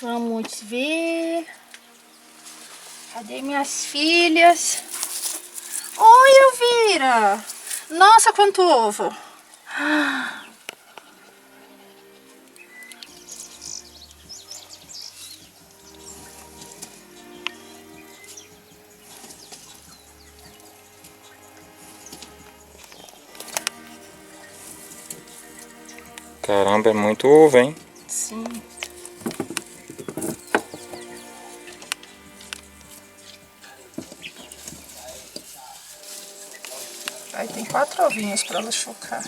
Vamos ver. Cadê minhas filhas? Oi, Elvira! Nossa, quanto ovo! Caramba, é muito ovo, hein? Sim. Aí tem 4 ovinhos para ela chocar.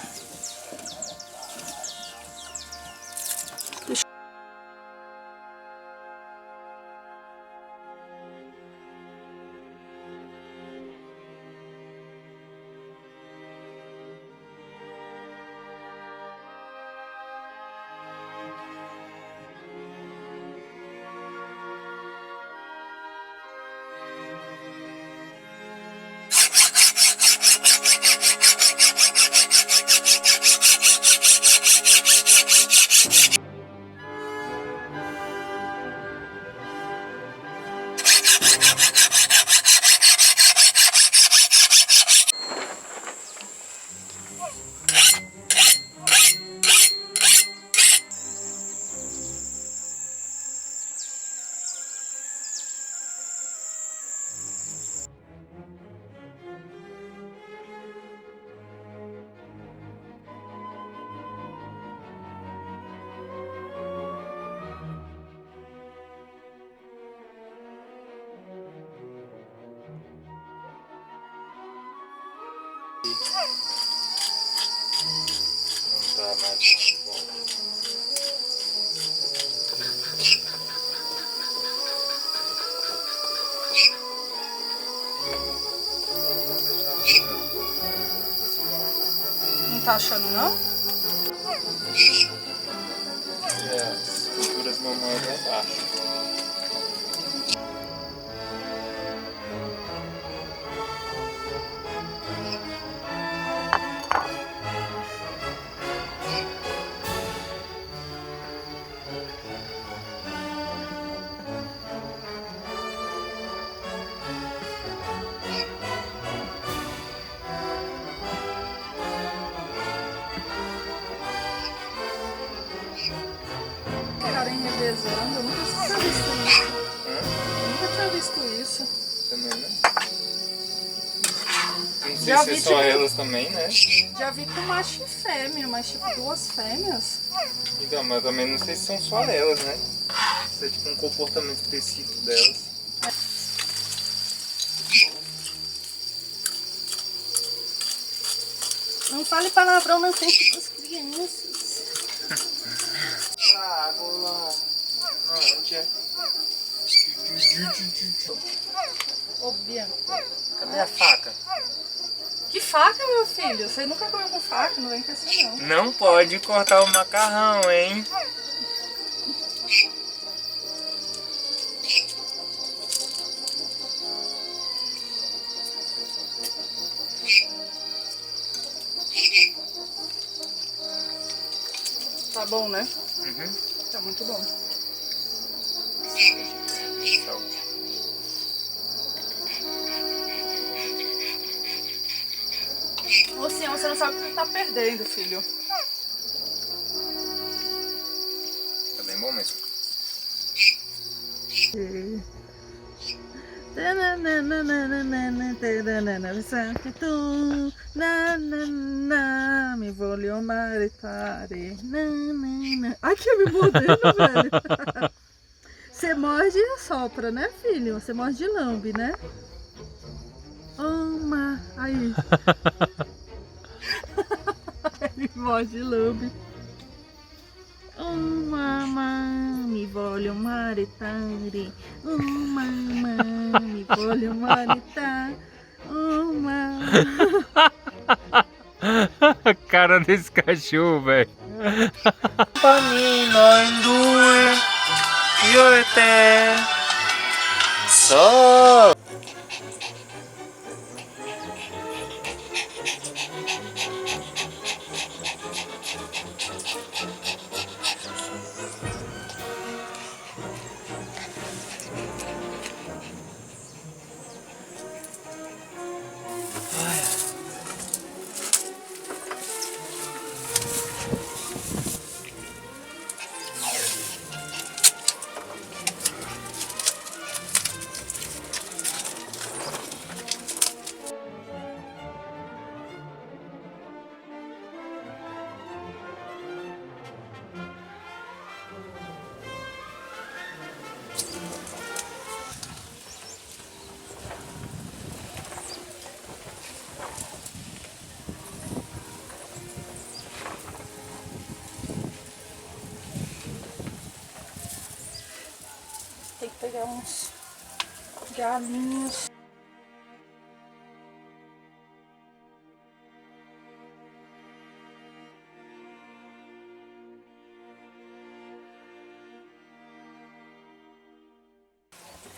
Não tá mais bom. Não tá achando, não? É, as culturas mamães é baixo. Ficarem revezando, eu nunca tinha visto isso. Nunca tinha visto isso. Também, né? Não sei Já se vi, é só tipo, elas também, né? Já vi com macho e fêmea, mas tipo 2 fêmeas. Então, mas também não sei se são só elas, né? Se é tipo um comportamento específico delas. Não fale palavrão na frente das crianças. Ah, vou lá. Não, onde é? Ô, Bianca. Cadê a faca? Que faca, meu filho? Você nunca comeu com faca, não vem com essa não. Não pode cortar o macarrão, hein? Tá bom, né? Uhum. Tá muito bom. Ô, senhor, você não sabe o que você tá perdendo, filho. Tá bem bom mesmo. Me voglio maritare. Ai, que me mordendo, velho. Você morde e assopra, né, filho? Você morde e lambe, né? Ama. Aí. Ele morde e lambe. Oh mamma, mi voglio maritare. Oh mamma, mi voglio maritare. Oh mamma. A cara desse cachorro, velho. Panino in due, io e te. Só. pegar uns galinhos.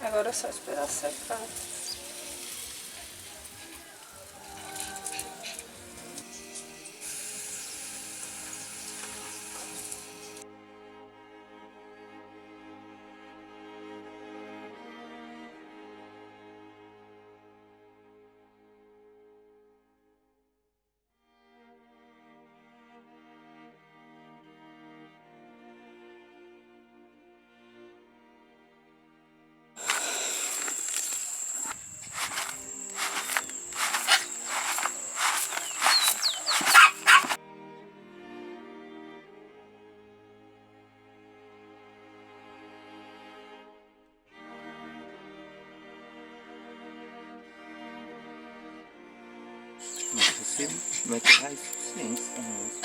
Agora é só esperar secar. Você vai ter raiz suficiente também.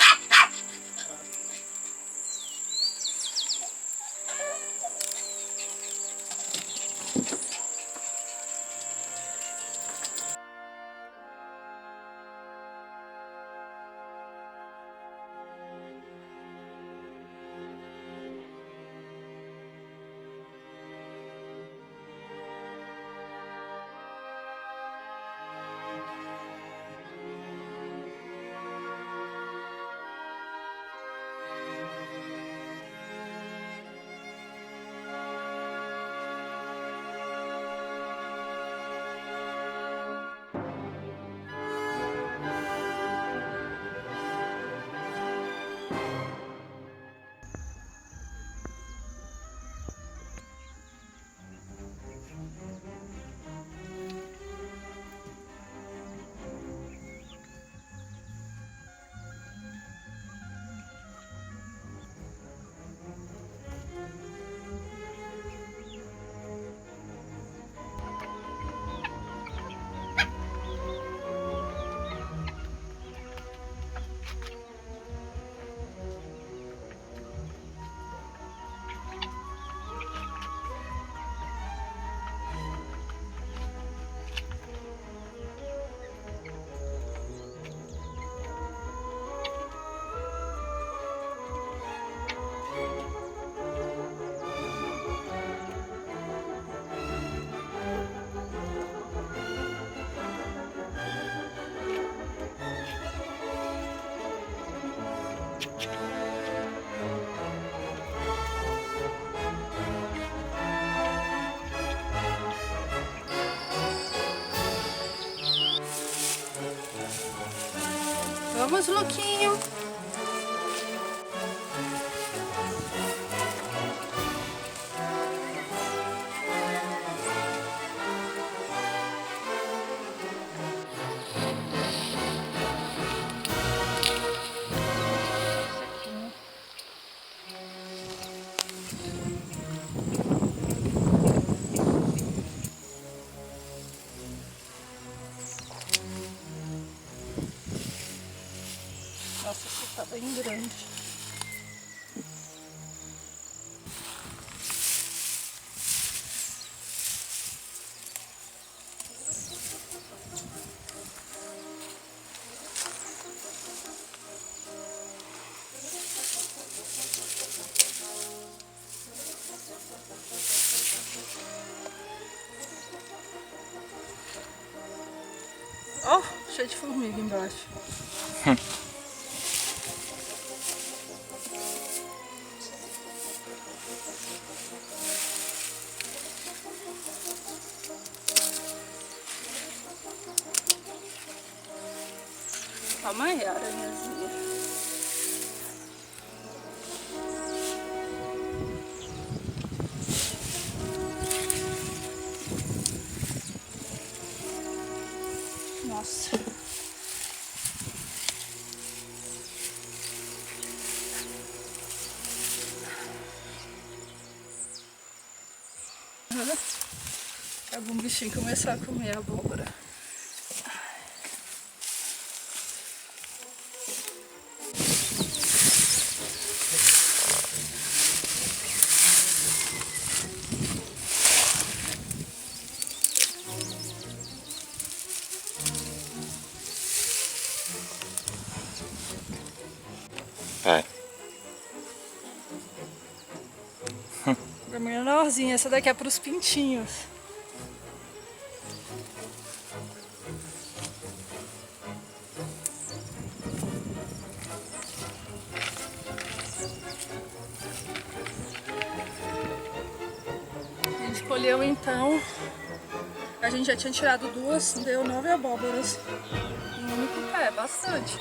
Vamos, Luquinho. Nossa, isso tá bem grande. Ó, cheio de formiga embaixo. Calma aí, aranhazinha. Nossa. É bom o bichinho começar a comer a abóbora. A menorzinha, essa daqui é para os pintinhos. A gente colheu então, a gente já tinha tirado 2, deu 9 abóboras em um único pé, bastante.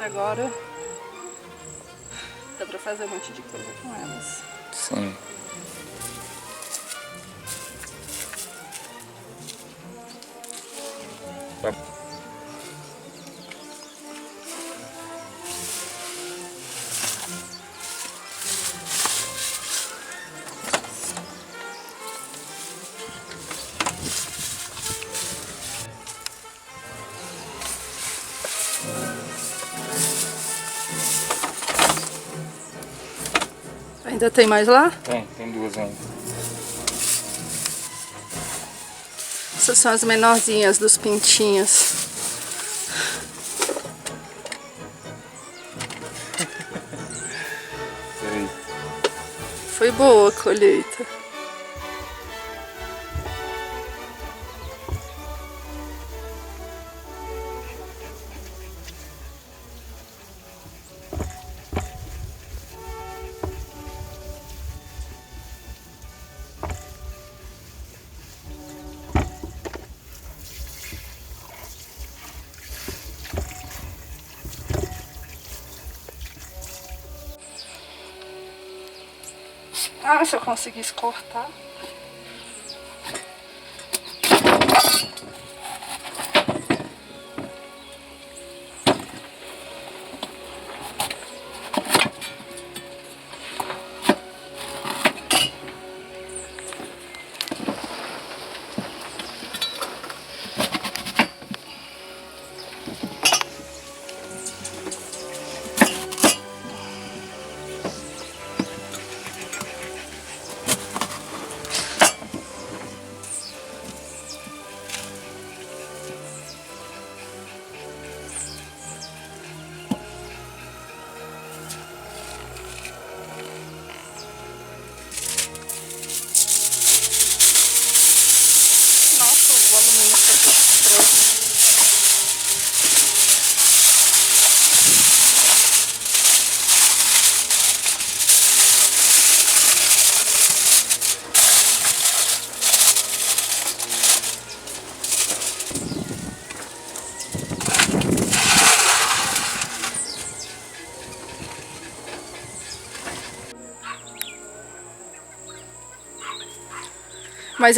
Agora dá pra fazer um monte de coisa com elas. Sim. Tá. Ainda tem mais lá? Tem 2 ainda. Essas são as menorzinhas dos pintinhos. Peraí. Foi boa a colheita. Ah, se eu conseguisse cortar. Nossa, o alumínio tá todo. Mas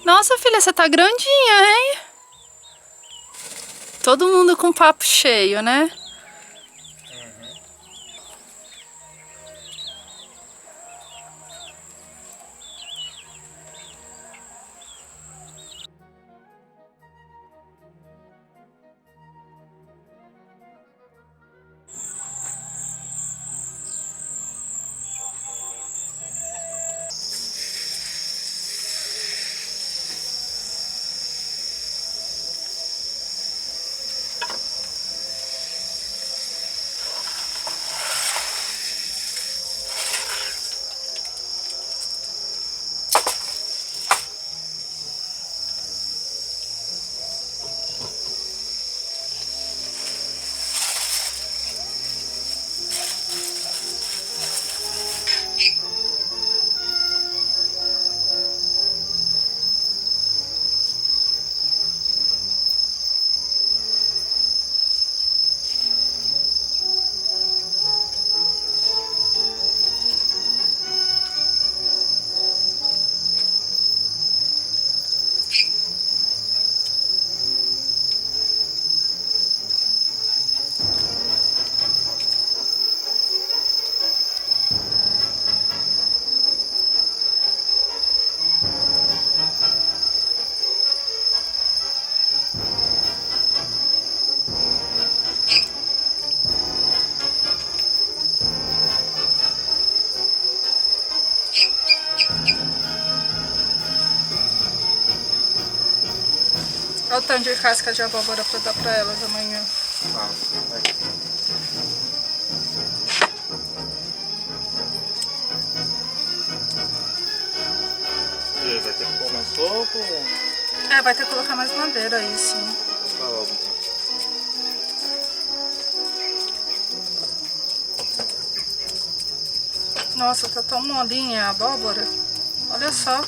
nossa, filha, você tá grandinha, hein? Todo mundo com papo cheio, né? Olha o tanto de casca de abóbora pra dar pra elas amanhã. Ah, vai. E aí, vai ter que pôr mais sopa ou... É, vai ter que colocar mais madeira aí, sim. Tá logo então. Nossa, tá tão molinha a abóbora. Olha só.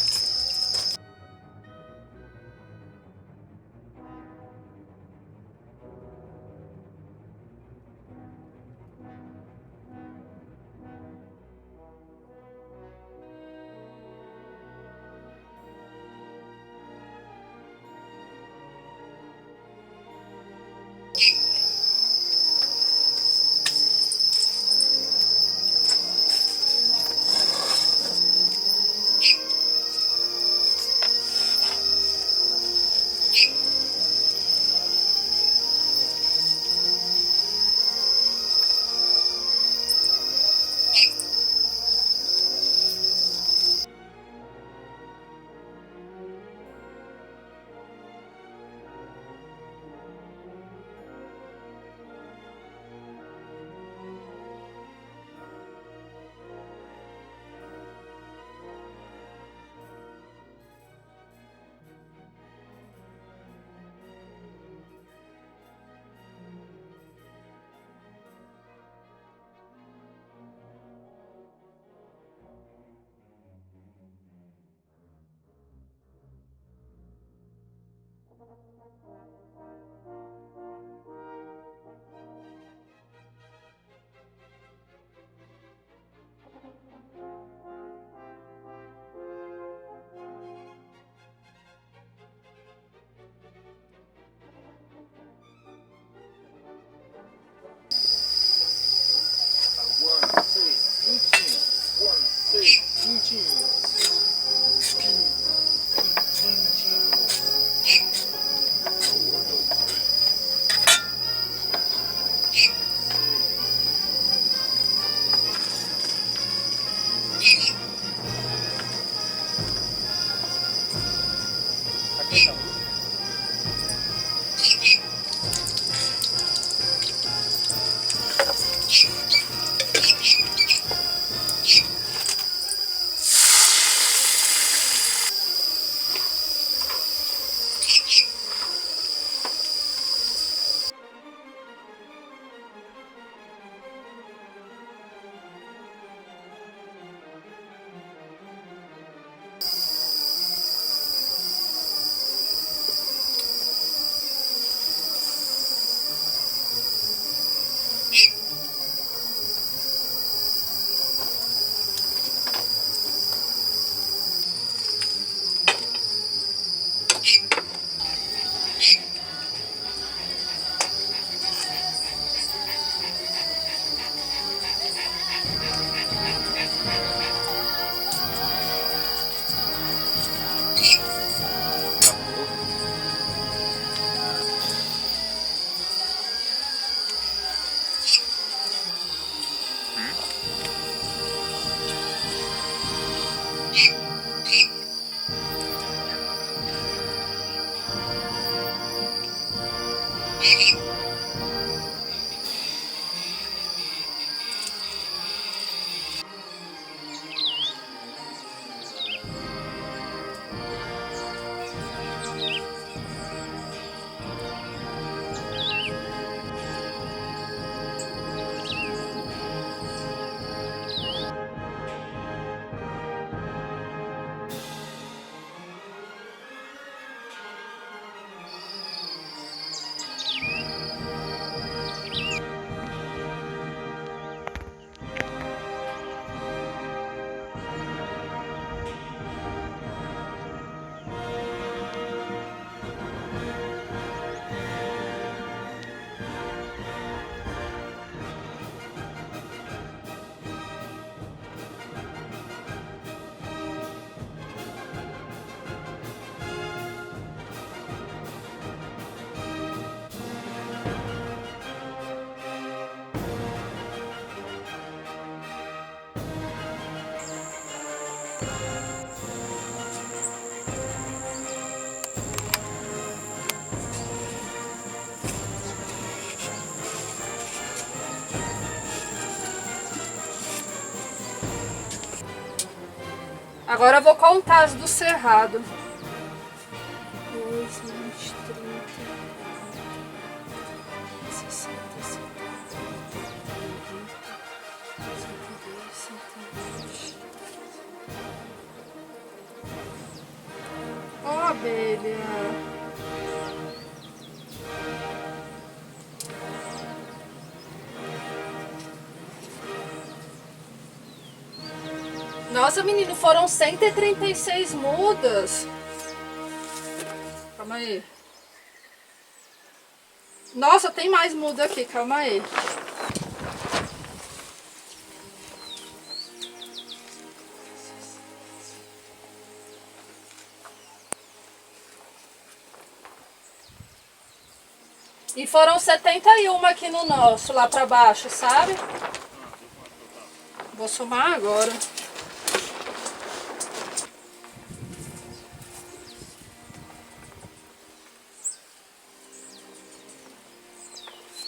Aqui tá. Agora eu vou contar as do cerrado. 2, 20, 30, 60, 70, 80, 110, 120. Ó, abelha. Nossa, menino, foram 136 mudas. Calma aí. Nossa, tem mais muda aqui, calma aí. E foram 71 aqui no nosso, lá pra baixo, sabe? Vou somar agora.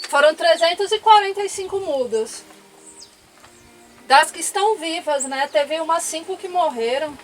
Foram 345 mudas. Das que estão vivas, né? Teve umas 5 que morreram.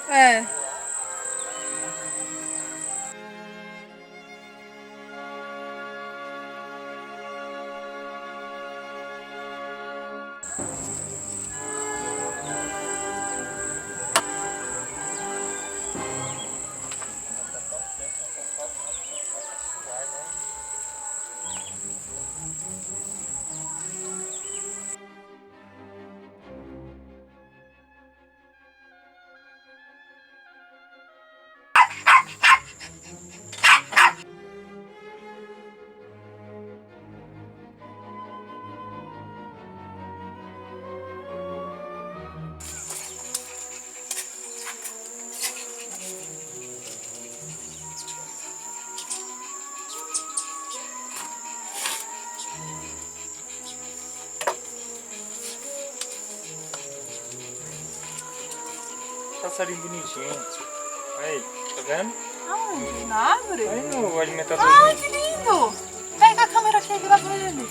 É. Passarinho bonitinho. Aí, tá vendo? Aonde? Na árvore? Aí no alimentador. Ai, que lindo! Pega a câmera aqui e grava ele.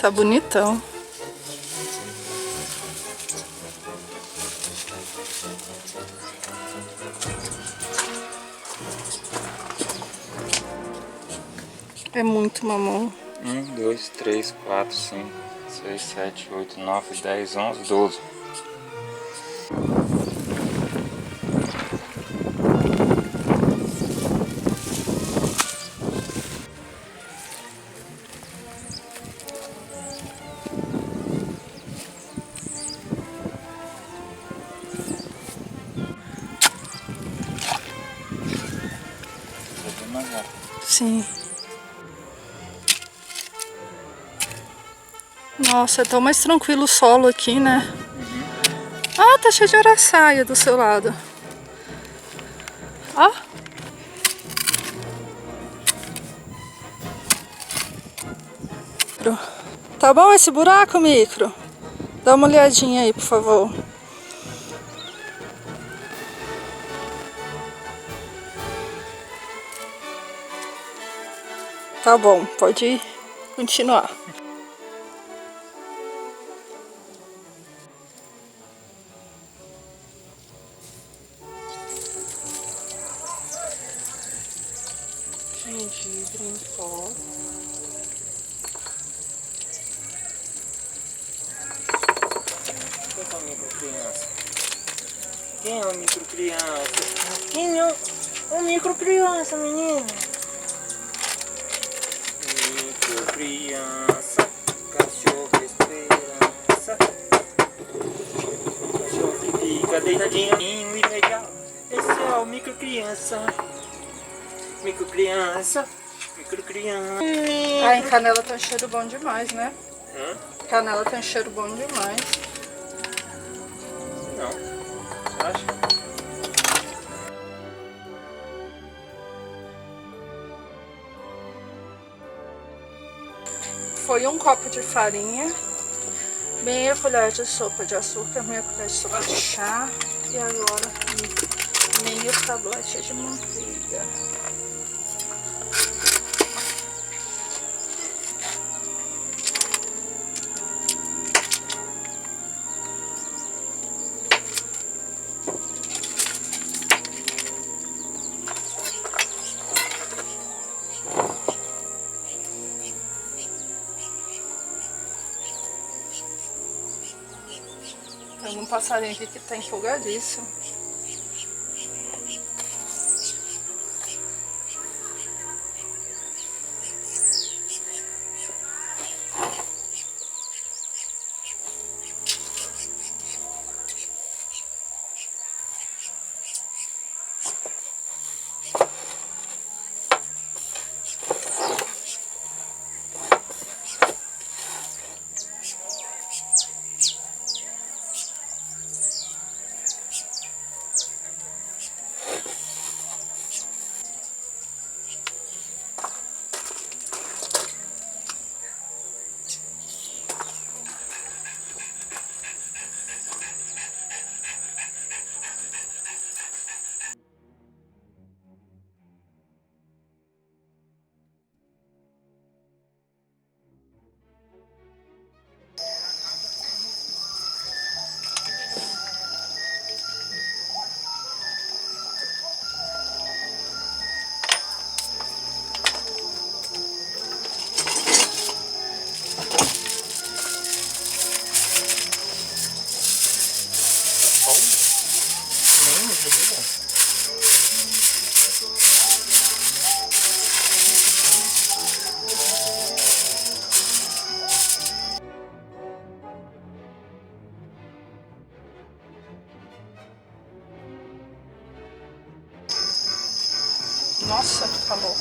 tá bonitão. É muito mamão. 1, 2, 3, 4, 5, 6, 7, 8, 9, 10, 11, 12. Sim. Nossa, é tão mais tranquilo o solo aqui, né? Ah, tá cheio de araçaia do seu lado. Ó. Tá bom esse buraco, Micro? Dá uma olhadinha aí, por favor. Tá bom, pode continuar. Gengibre em pó. Quem é o microcriança? Quem é o microcriança, menino? Microcriança, cachorro esperança. Cachorro que fica deitadinho e legal. Esse é o microcriança. Microcriança, microcriança. Ah, em canela tem um cheiro bom demais, né? Canela tem um cheiro bom demais. Não, você acha? Foi um copo de farinha, meia colher de sopa de açúcar, meia colher de sopa de chá e agora meio tablete de manteiga. Tem um passarinho aqui que tá empolgadíssimo. Nossa, que calor.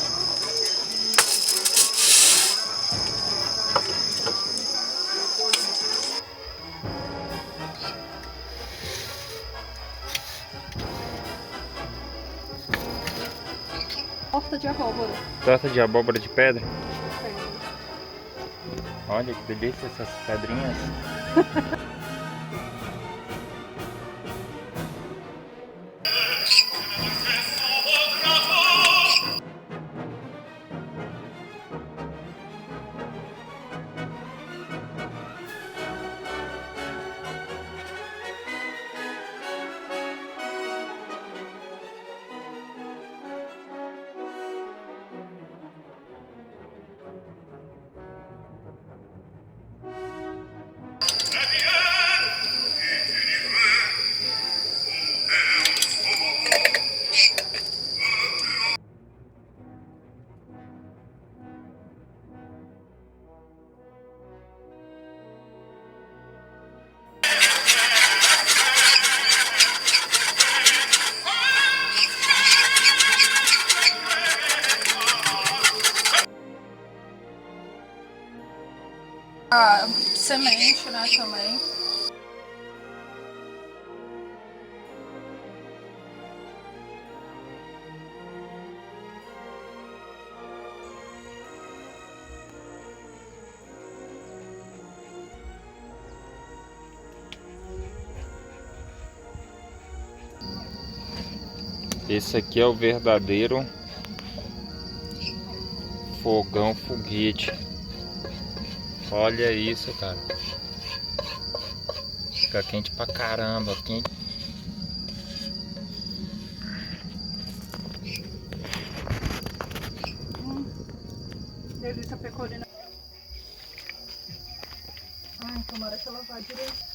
Torta de abóbora. Torta de abóbora de pedra? Olha que delícia essas pedrinhas. A semente, né, também. Esse aqui é o verdadeiro fogão foguete. Olha isso, cara. Fica quente pra caramba, quente. Delícia pecorina. Ai, tomara que ela vá direito.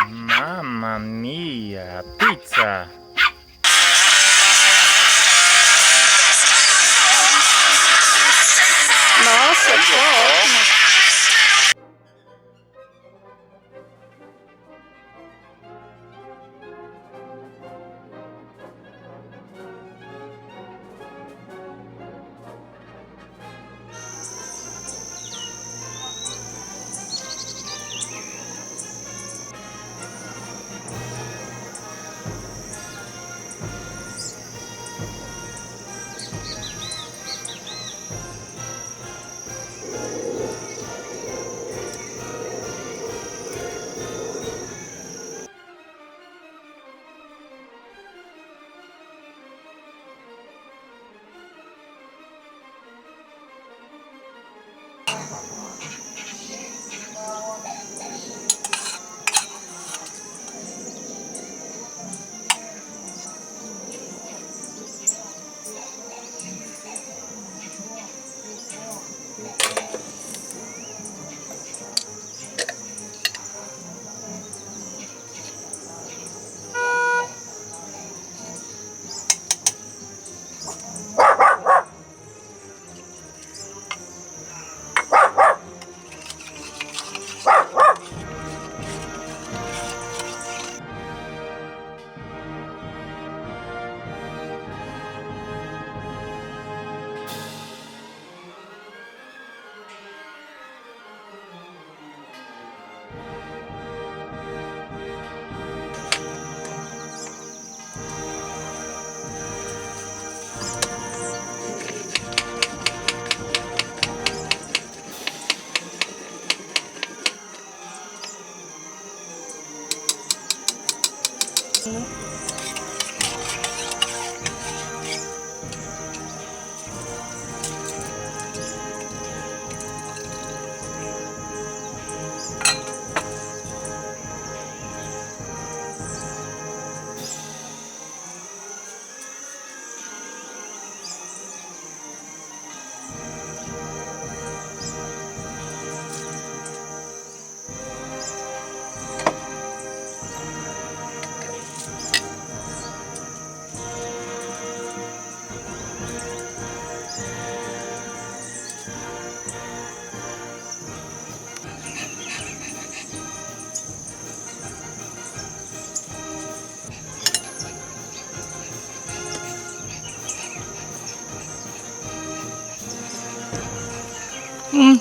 Mamma mia, pizza! Nossa, que ótimo!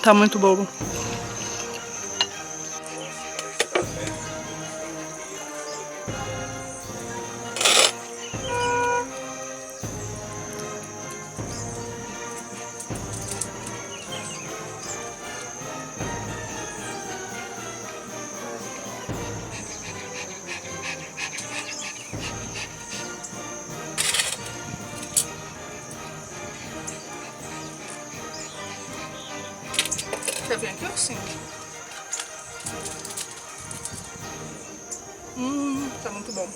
Tá muito bom. Quer vir aqui assim? Tá muito bom.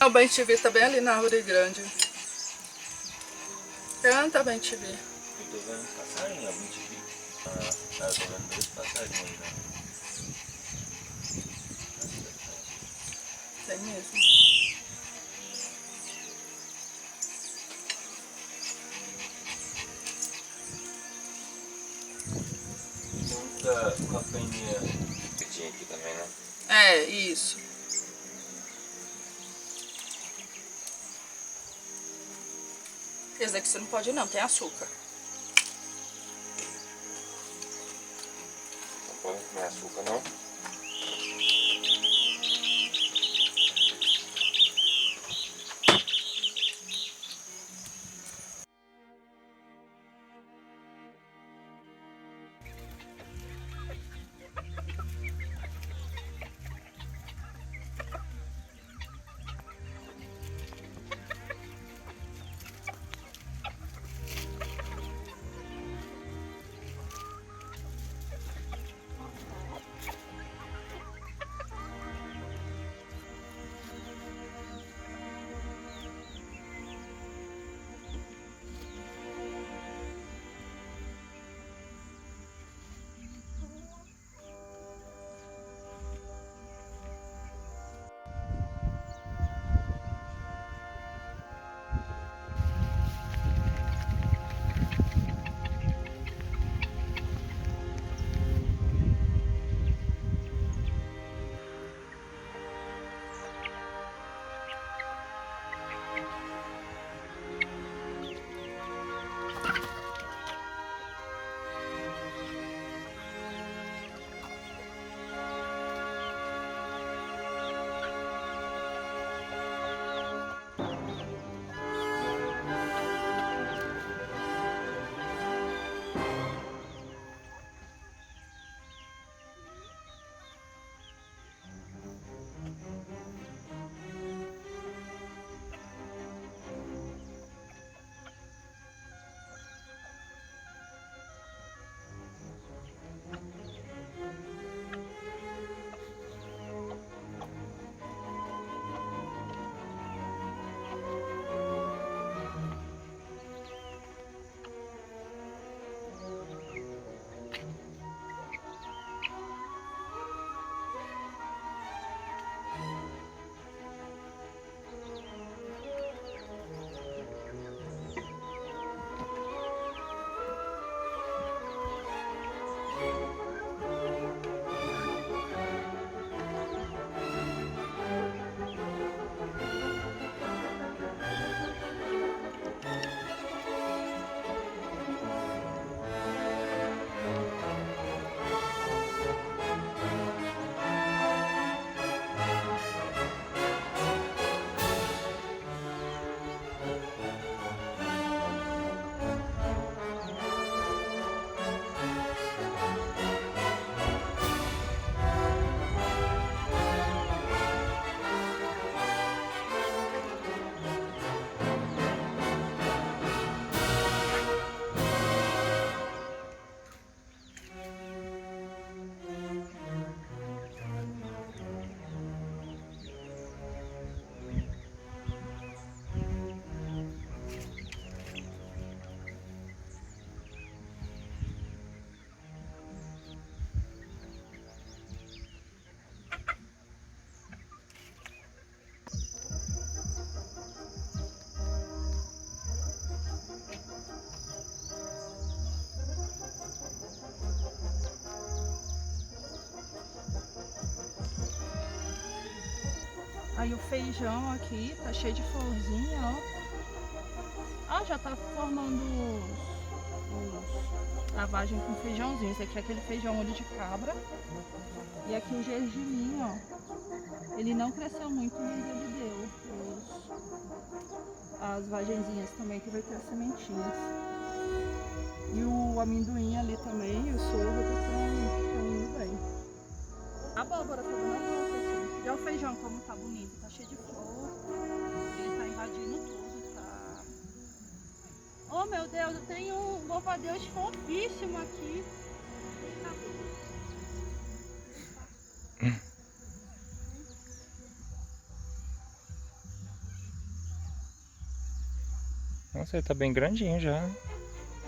O Bem-TV tá bem ali na árvore grande. Canta, Bem-TV. tô vendo passarinho, ó, 20 bichos. Ah, eu tô vendo 2 passarinhos aí, né? Tem mesmo. Muita campainha que tinha aqui também, né? É, isso. Esse daqui você não pode ir, não, tem açúcar. Não pode comer açúcar, não? Aí o feijão aqui tá cheio de florzinha, ó. Ah, já tá formando lavagem com feijãozinho. Esse aqui é aquele feijão olho de cabra. E aqui o gergelim, ó. Ele não cresceu muito, mas ele deu as vagenzinhas também, que vai ter as sementinhas. E o amendoim ali também, e o sorgo estão indo bem. A abóbora tá dando boa aqui. E o feijão como tá bonito, tá cheio de flor. Ele tá invadindo tudo, tá... Oh meu Deus, eu tenho um louva-a-Deus fofíssimo aqui. Nossa, ele tá bem grandinho já.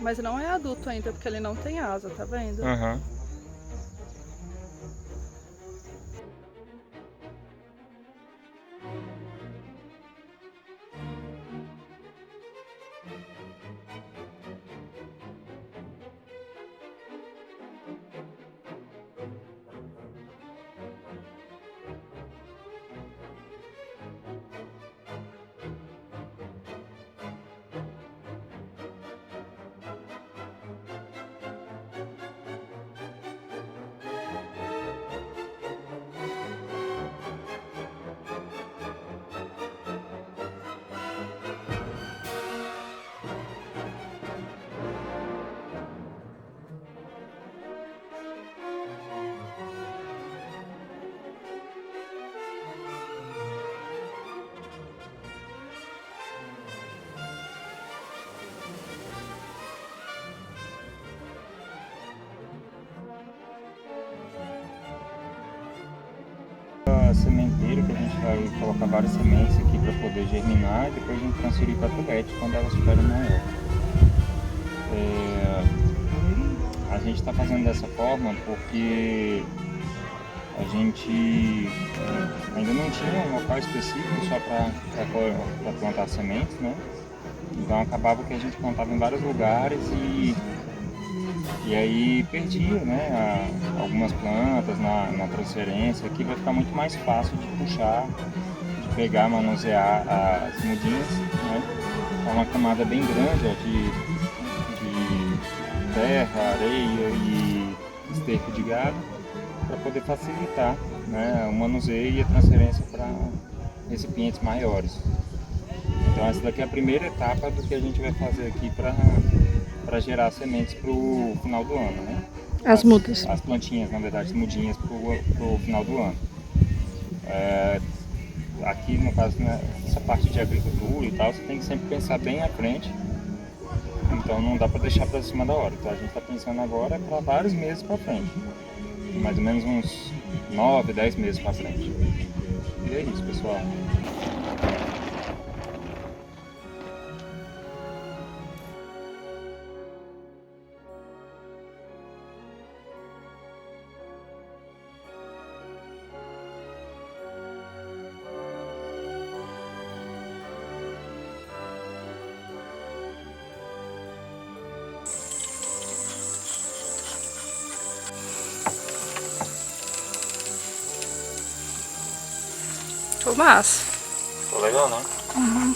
Mas não é adulto ainda, porque ele não tem asa, tá vendo? Aham. Sementeiro que a gente vai colocar várias sementes aqui para poder germinar e depois a gente transferir para tubete quando elas estiverem maior. A gente está fazendo dessa forma porque a gente ainda não tinha um local específico só para plantar sementes, né? Então acabava que a gente plantava em vários lugares e aí perdia, né, algumas plantas na transferência. Aqui vai ficar muito mais fácil de puxar, de pegar, manusear as mudinhas, né? É uma camada bem grande, ó, de terra, areia e esterco de gado, para poder facilitar, né, o manuseio e a transferência para recipientes maiores. Então essa daqui é a primeira etapa do que a gente vai fazer aqui para gerar sementes para o final do ano, né? As mudas. As plantinhas, na verdade, as mudinhas para o final do ano. Aqui, no caso, né, essa parte de agricultura e tal, você tem que sempre pensar bem à frente. Então não dá para deixar para cima da hora. Então a gente está pensando agora para vários meses para frente. Mais ou menos uns 9, 10 meses para frente. E é isso, pessoal. Ficou massa. Ficou legal, né? Uhum.